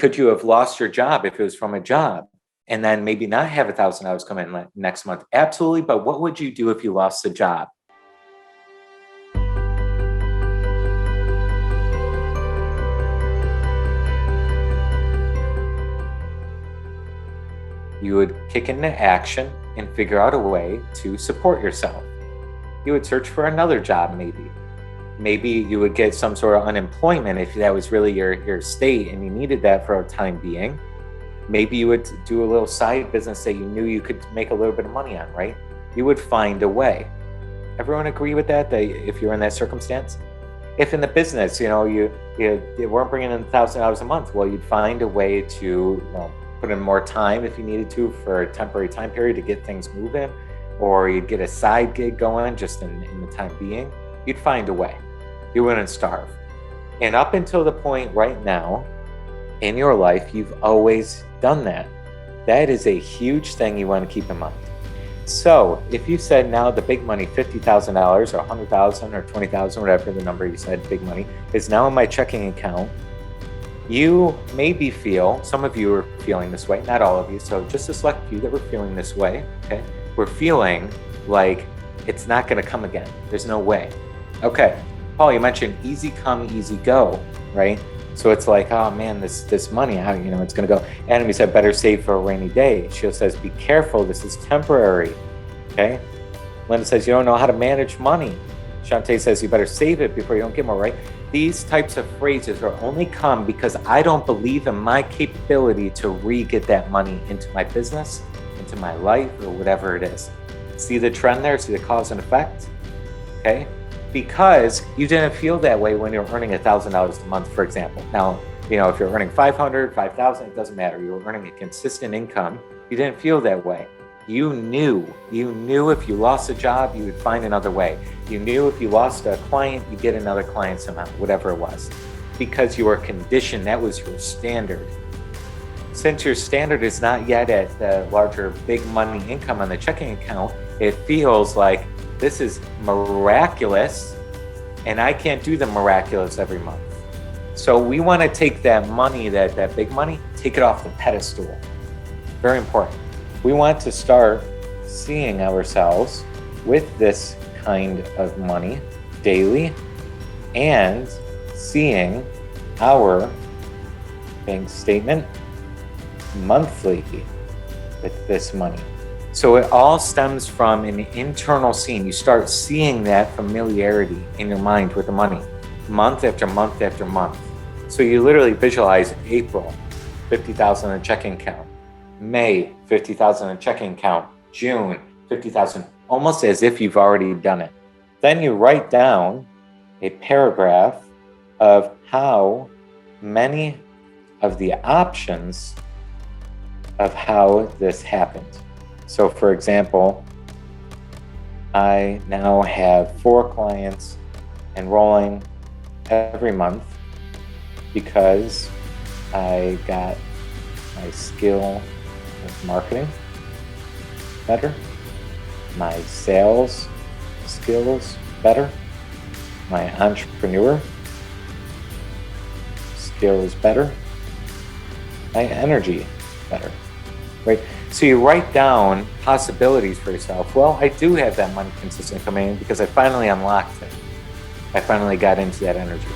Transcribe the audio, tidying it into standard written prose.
Could you have lost your job if it was from a job and then maybe not have $1,000 come in next month? Absolutely. But what would you do if you lost the job? You would kick into action and figure out a way to support yourself. You would search for another job, maybe. Maybe you would get some sort of unemployment if that was really your state and you needed that for a time being. Maybe you would do a little side business that you knew you could make a little bit of money on, right? You would find a way. Everyone agree with that if you're in that circumstance? If in the business, you weren't bringing in $1,000 a month, well, you'd find a way to put in more time if you needed to for a temporary time period to get things moving, or you'd get a side gig going just in the time being. You'd find a way. You wouldn't starve. And up until the point right now in your life, you've always done that. That is a huge thing you want to keep in mind. So if you said now the big money, $50,000 or $100,000 or $20,000, whatever the number you said, big money, is now in my checking account, you maybe feel, some of you are feeling this way, not all of you, so just a select few that were feeling this way, okay? We're feeling like it's not going to come again. There's no way. Okay, Paul, you mentioned easy come, easy go, right? So it's like, oh man, this money, how it's going to go. Adam, you said better save for a rainy day. Sheila says, be careful, this is temporary, okay? Linda says, you don't know how to manage money. Shantae says, you better save it before you don't get more, right? These types of phrases are only come because I don't believe in my capability to re-get that money into my business, into my life, or whatever it is. See the trend there? See the cause and effect? Okay? Because you didn't feel that way when you're earning $1,000 a month, for example. Now, if you're earning $500, $5,000, it doesn't matter. You're earning a consistent income. You didn't feel that way. You knew if you lost a job, you would find another way. You knew if you lost a client, you get another client somehow, whatever it was. Because you were conditioned, that was your standard. Since your standard is not yet at the larger big money income on the checking account, it feels like this is miraculous and I can't do the miraculous every month. So we want to take that money, that big money, take it off the pedestal. Very important. We want to start seeing ourselves with this kind of money daily and seeing our bank statement monthly with this money. So it all stems from an internal seeing. You start seeing that familiarity in your mind with the money, month after month after month. So you literally visualize April, 50,000 in a checking account. May, 50,000 in a checking account. June, 50,000, almost as if you've already done it. Then you write down a paragraph of how many of the options of how this happened. So for example, I now have 4 clients enrolling every month because I got my skill of marketing better, my sales skills better, my entrepreneur skills better, my energy better, right? So you write down possibilities for yourself. Well, I do have that money consistently coming in because I finally unlocked it. I finally got into that energy.